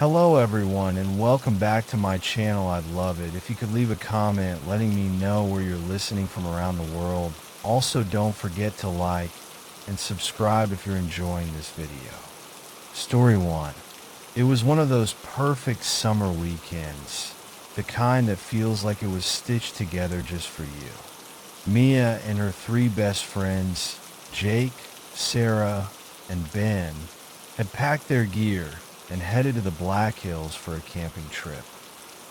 Hello everyone and welcome back to my channel. I'd love it if you could leave a comment letting me know where you're listening from around the world. Also, don't forget to like and subscribe if you're enjoying this video. Story 1. It was one of those perfect summer weekends, the kind that feels like it was stitched together just for you. Mia and her three best friends, Jake, Sarah, and Ben, had packed their gear and headed to the Black Hills for a camping trip.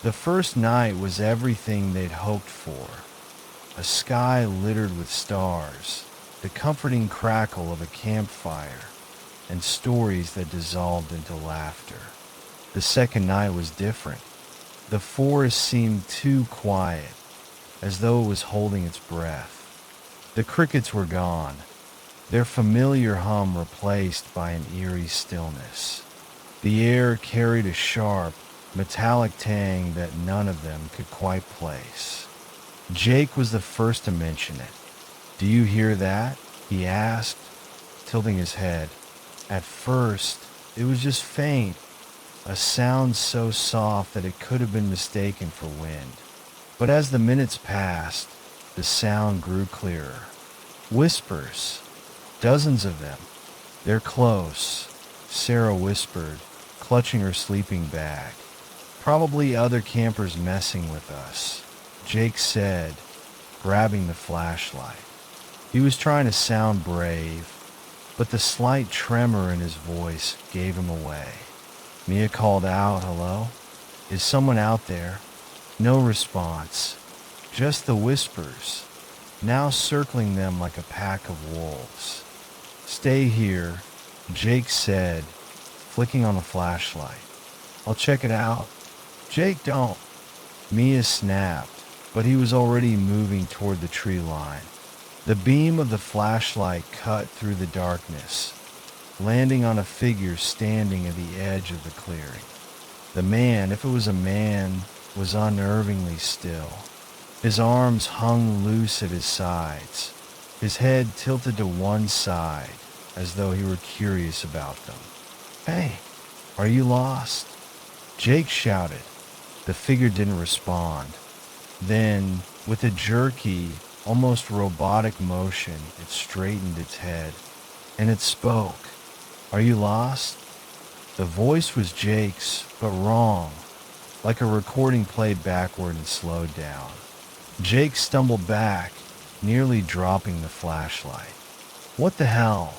The first night was everything they'd hoped for. A sky littered with stars, the comforting crackle of a campfire, and stories that dissolved into laughter. The second night was different. The forest seemed too quiet, as though it was holding its breath. The crickets were gone, their familiar hum replaced by an eerie stillness. The air carried a sharp, metallic tang that none of them could quite place. Jake was the first to mention it. "Do you hear that?" he asked, tilting his head. At first, it was just faint, a sound so soft that it could have been mistaken for wind. But as the minutes passed, the sound grew clearer. Whispers, dozens of them. "They're close," Sarah whispered, clutching her sleeping bag. "Probably other campers messing with us," Jake said, grabbing the flashlight. He was trying to sound brave, but the slight tremor in his voice gave him away. Mia called out, "Hello? Is someone out there?" No response, just the whispers, now circling them like a pack of wolves. "Stay here," Jake said, flicking on the flashlight. "I'll check it out." "Jake, don't!" Mia snapped, but he was already moving toward the tree line. The beam of the flashlight cut through the darkness, landing on a figure standing at the edge of the clearing. The man, if it was a man, was unnervingly still. His arms hung loose at his sides, his head tilted to one side as though he were curious about them. "Hey, are you lost?" Jake shouted. The figure didn't respond. Then, with a jerky, almost robotic motion, it straightened its head, and it spoke. "Are you lost?" The voice was Jake's, but wrong, like a recording played backward and slowed down. Jake stumbled back, nearly dropping the flashlight. "What the hell?"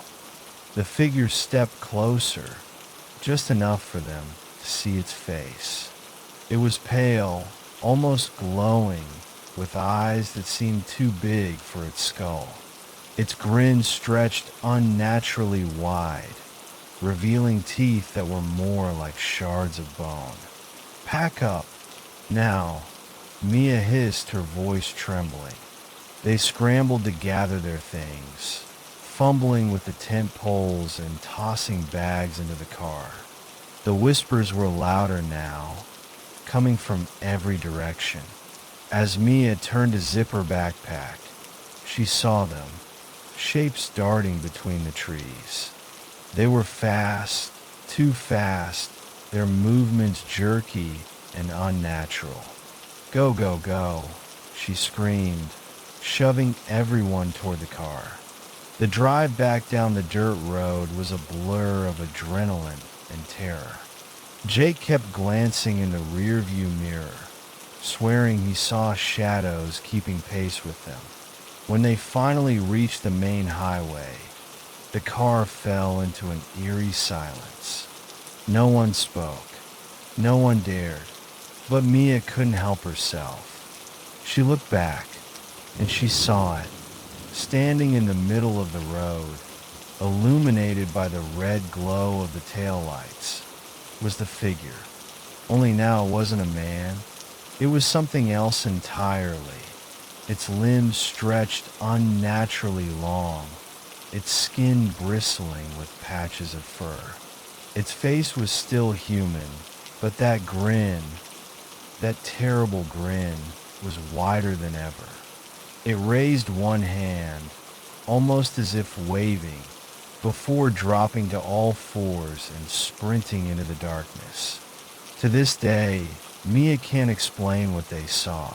The figure stepped closer, just enough for them to see its face. It was pale, almost glowing, with eyes that seemed too big for its skull. Its grin stretched unnaturally wide, revealing teeth that were more like shards of bone. "Pack up, now," Mia hissed, her voice trembling. They scrambled to gather their things, fumbling with the tent poles and tossing bags into the car. The whispers were louder now, coming from every direction. As Mia turned to zip her backpack, she saw them, shapes darting between the trees. They were fast, too fast, their movements jerky and unnatural. "Go, go, go," she screamed, shoving everyone toward the car. The drive back down the dirt road was a blur of adrenaline and terror. Jake kept glancing in the rearview mirror, swearing he saw shadows keeping pace with them. When they finally reached the main highway, the car fell into an eerie silence. No one spoke. No one dared. But Mia couldn't help herself. She looked back, and she saw it. Standing in the middle of the road, illuminated by the red glow of the taillights, was the figure. Only now it wasn't a man. It was something else entirely. Its limbs stretched unnaturally long, its skin bristling with patches of fur. Its face was still human, but that grin, that terrible grin, was wider than ever. It raised one hand, almost as if waving, before dropping to all fours and sprinting into the darkness. To this day, Mia can't explain what they saw.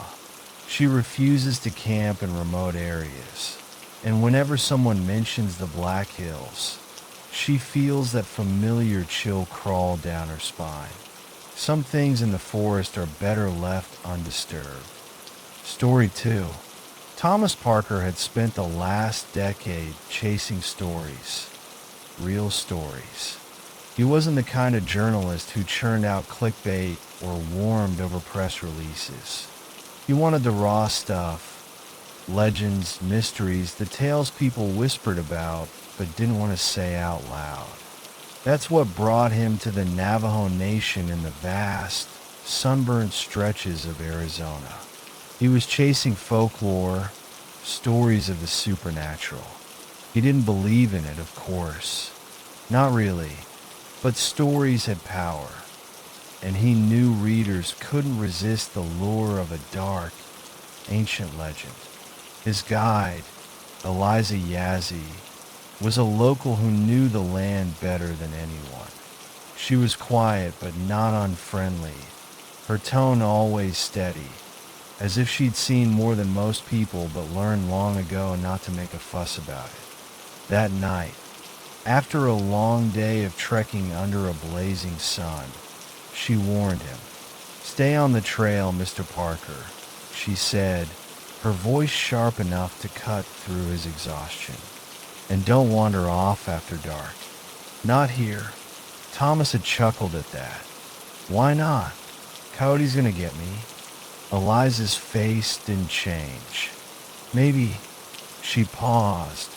She refuses to camp in remote areas, and whenever someone mentions the Black Hills, she feels that familiar chill crawl down her spine. Some things in the forest are better left undisturbed. Story 2. Thomas Parker had spent the last decade chasing stories, real stories. He wasn't the kind of journalist who churned out clickbait or warmed over press releases. He wanted the raw stuff, legends, mysteries, the tales people whispered about but didn't want to say out loud. That's what brought him to the Navajo Nation in the vast, sunburned stretches of Arizona. He was chasing folklore, stories of the supernatural. He didn't believe in it, of course. Not really. But stories had power, and he knew readers couldn't resist the lure of a dark, ancient legend. His guide, Eliza Yazzie, was a local who knew the land better than anyone. She was quiet but not unfriendly, her tone always steady, as if she'd seen more than most people but learned long ago not to make a fuss about it. That night, after a long day of trekking under a blazing sun, she warned him. "Stay on the trail, Mr. Parker," she said, her voice sharp enough to cut through his exhaustion. "And don't wander off after dark." "Not here." Thomas had chuckled at that. "Why not? Coyote's gonna get me." Eliza's face didn't change. "Maybe." She paused,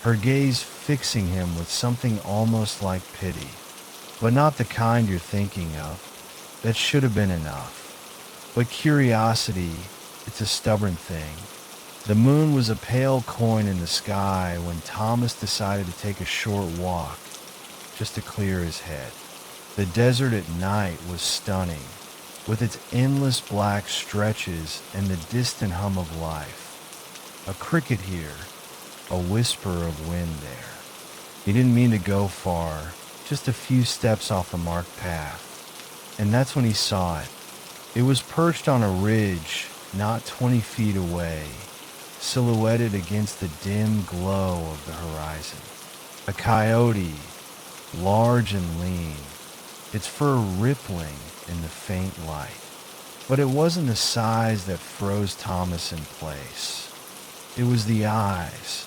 her gaze fixing him with something almost like pity, but not the kind you're thinking of. That should have been enough. But curiosity, it's a stubborn thing. The moon was a pale coin in the sky when Thomas decided to take a short walk, just to clear his head. The desert at night was stunning, with its endless black stretches and the distant hum of life. A cricket here, a whisper of wind there. He didn't mean to go far, just a few steps off the marked path. And that's when he saw it. It was perched on a ridge, not 20 feet away, silhouetted against the dim glow of the horizon. A coyote, large and lean, its fur rippling in the faint light. But it wasn't the size that froze Thomas in place. It was the eyes.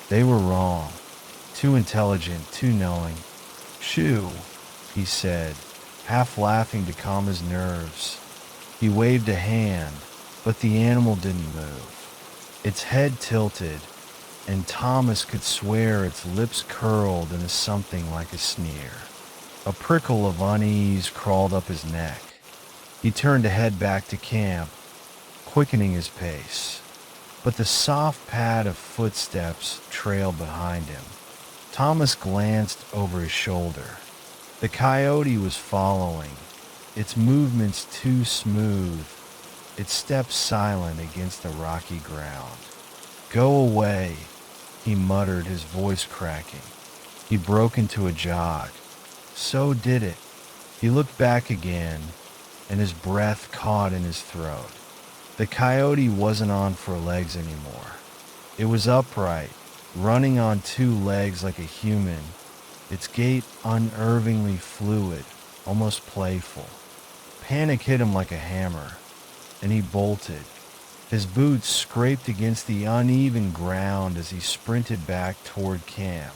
They were wrong. Too intelligent, too knowing. "Shoo," he said, half laughing to calm his nerves. He waved a hand, but the animal didn't move. Its head tilted, and Thomas could swear its lips curled into something like a sneer. A prickle of unease crawled up his neck. He turned to head back to camp, quickening his pace. But the soft pad of footsteps trailed behind him. Thomas glanced over his shoulder. The coyote was following, its movements too smooth, its steps silent against the rocky ground. "Go away," he muttered, his voice cracking. He broke into a jog. So did it. He looked back again, and his breath caught in his throat. The coyote wasn't on 4 legs anymore. It was upright, running on 2 legs like a human, its gait unnervingly fluid, almost playful. Panic hit him like a hammer, and he bolted. His boots scraped against the uneven ground as he sprinted back toward camp,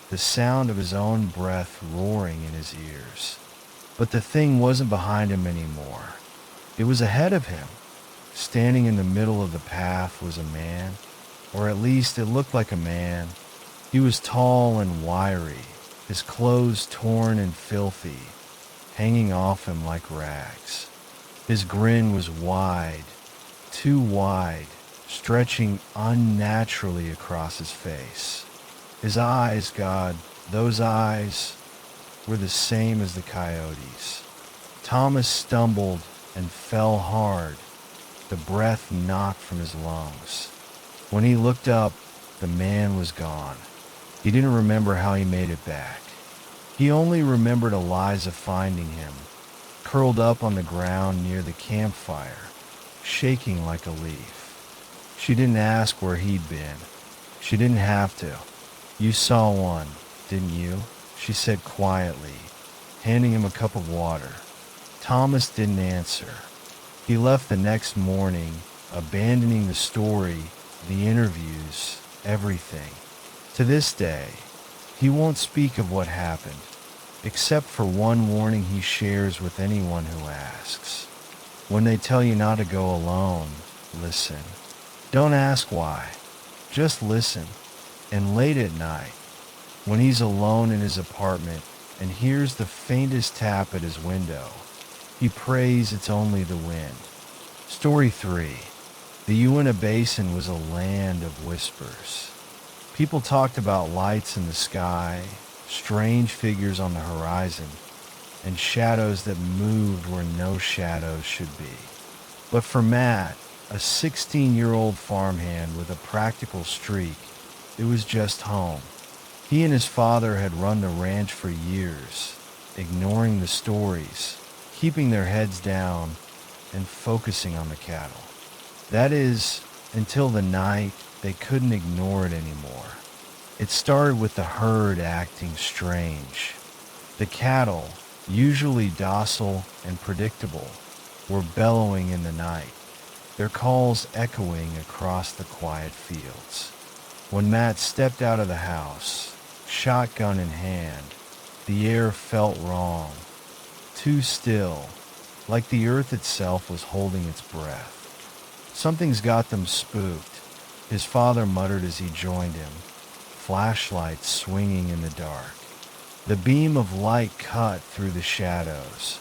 the sound of his own breath roaring in his ears. But the thing wasn't behind him anymore. It was ahead of him. Standing in the middle of the path was a man, or at least it looked like a man. He was tall and wiry, his clothes torn and filthy, hanging off him like rags. His grin was wide, too wide, stretching unnaturally across his face. His eyes, God, those eyes were the same as the coyote's. Thomas stumbled and fell hard, the breath knocked from his lungs. When he looked up, the man was gone. He didn't remember how he made it back. He only remembered Eliza finding him, curled up on the ground near the campfire, shaking like a leaf. She didn't ask where he'd been. She didn't have to. "You saw one, didn't you?" she said quietly, handing him a cup of water. Thomas didn't answer. He left the next morning, abandoning the story, the interviews, everything. To this day, he won't speak of what happened, except for one warning he shares with anyone who asks. When they tell you not to go alone, listen. Don't ask why. Just listen. And late at night, when he's alone in his apartment and hears the faintest tap at his window, he prays it's only the wind. Story 3. The Uinta Basin was a land of whispers. People talked about lights in the sky, strange figures on the horizon, and shadows that moved where no shadows should be. But for Matt, a 16-year-old farmhand with a practical streak, it was just home. He and his father had run the ranch for years, ignoring the stories, keeping their heads down, and focusing on the cattle. That is, until the night they couldn't ignore it anymore. It started with the herd acting strange. The cattle, usually docile and predictable, were bellowing in the night, their calls echoing across the quiet fields. When Matt stepped out of the house, shotgun in hand, the air felt wrong, too still, like the earth itself was holding its breath. "Something's got them spooked," his father muttered as he joined him, flashlights swinging in the dark. The beam of light cut through the shadows,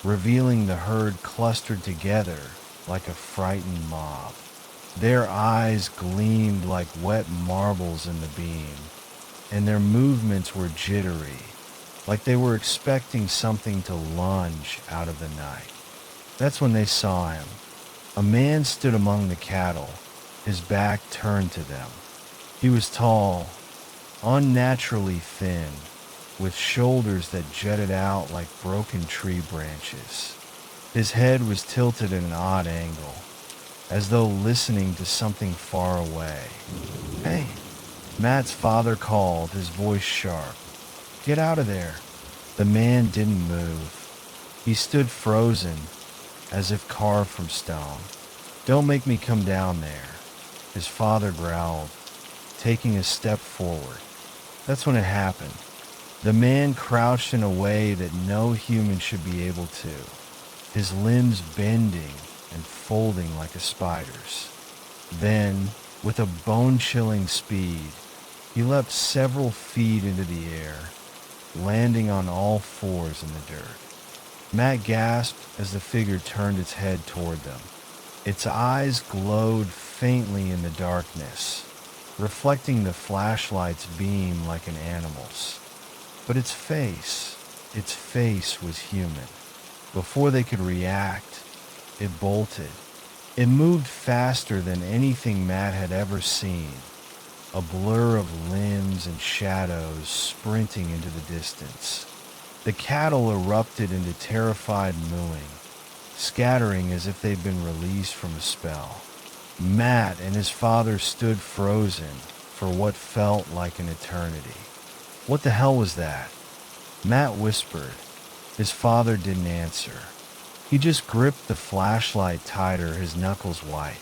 revealing the herd clustered together like a frightened mob. Their eyes gleamed like wet marbles in the beam, and their movements were jittery, like they were expecting something to lunge out of the night. That's when they saw him. A man stood among the cattle, his back turned to them. He was tall, unnaturally thin, with shoulders that jutted out like broken tree branches. His head was tilted at an odd angle, as though listening to something far away. "Hey," Matt's father called, his voice sharp. "Get out of there." The man didn't move. He stood frozen, as if carved from stone. "Don't make me come down there," his father growled, taking a step forward. That's when it happened. The man crouched in a way that no human should be able to, his limbs bending and folding like a spider's. Then, with a bone-chilling speed, he leapt several feet into the air, landing on all fours in the dirt. Matt gasped as the figure turned its head toward them. Its eyes glowed faintly in the darkness, reflecting the flashlight's beam like an animal's. But its face was human. Before they could react, it bolted. It moved faster than anything Matt had ever seen, a blur of limbs and shadows sprinting into the distance. The cattle erupted into terrified mooing, scattering as if they'd been released from a spell. Matt and his father stood frozen for what felt like an eternity. "What the hell was that?" Matt whispered. His father didn't answer. He just gripped the flashlight tighter, his knuckles white.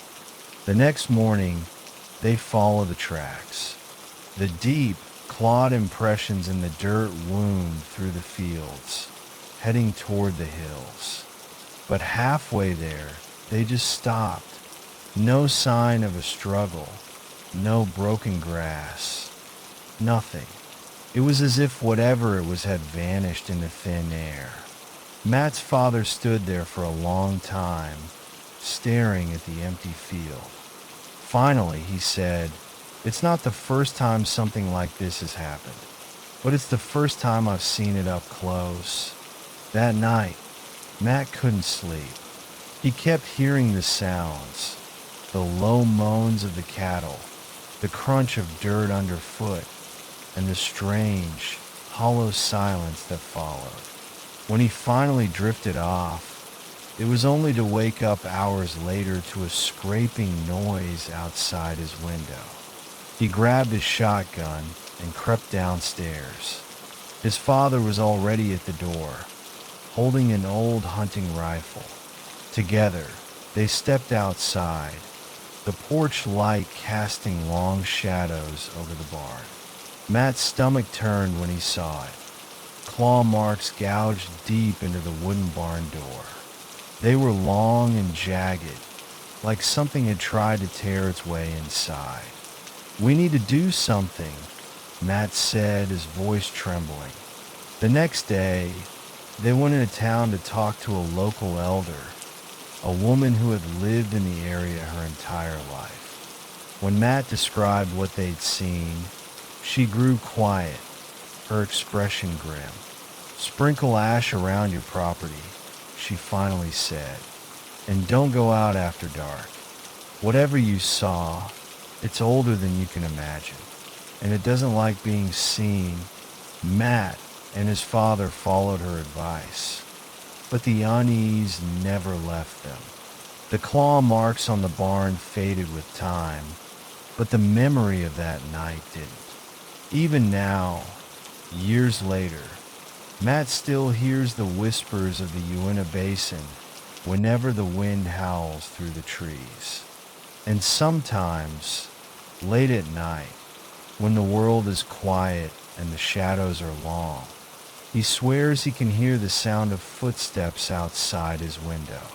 The next morning, they followed the tracks. The deep, clawed impressions in the dirt wound through the fields, heading toward the hills. But halfway there, they just stopped. No sign of a struggle, no broken grass, nothing. It was as if whatever it was had vanished into thin air. Matt's father stood there for a long time, staring at the empty field. Finally, he said, "It's not the first time something like this has happened, but it's the first time I've seen it up close." That night, Matt couldn't sleep. He kept hearing the sounds, the low moans of the cattle, the crunch of dirt underfoot, and the strange, hollow silence that followed. When he finally drifted off, it was only to wake up hours later to a scraping noise outside his window. He grabbed his shotgun and crept downstairs. His father was already at the door, holding an old hunting rifle. Together, they stepped outside, the porch light casting long shadows over the barn. Matt's stomach turned when he saw it. Claw marks gouged deep into the wooden barn door. They were long and jagged, like something had tried to tear its way inside. "We need to do something," Matt said, his voice trembling. The next day, they went into town to talk to a local elder, a woman who had lived in the area her entire life. When Matt described what they'd seen, she grew quiet, her expression grim. "Sprinkle ash around your property," she finally said, "and don't go out after dark. Whatever you saw, it's older than you can imagine, and it doesn't like being seen." Matt and his father followed her advice, but the unease never left them. The claw marks on the barn faded with time, but the memory of that night didn't. Even now, years later, Matt still hears the whispers of the Uinta Basin whenever the wind howls through the trees. And sometimes, late at night, when the world is quiet and the shadows are long, he swears he can hear the sound of footsteps outside his window.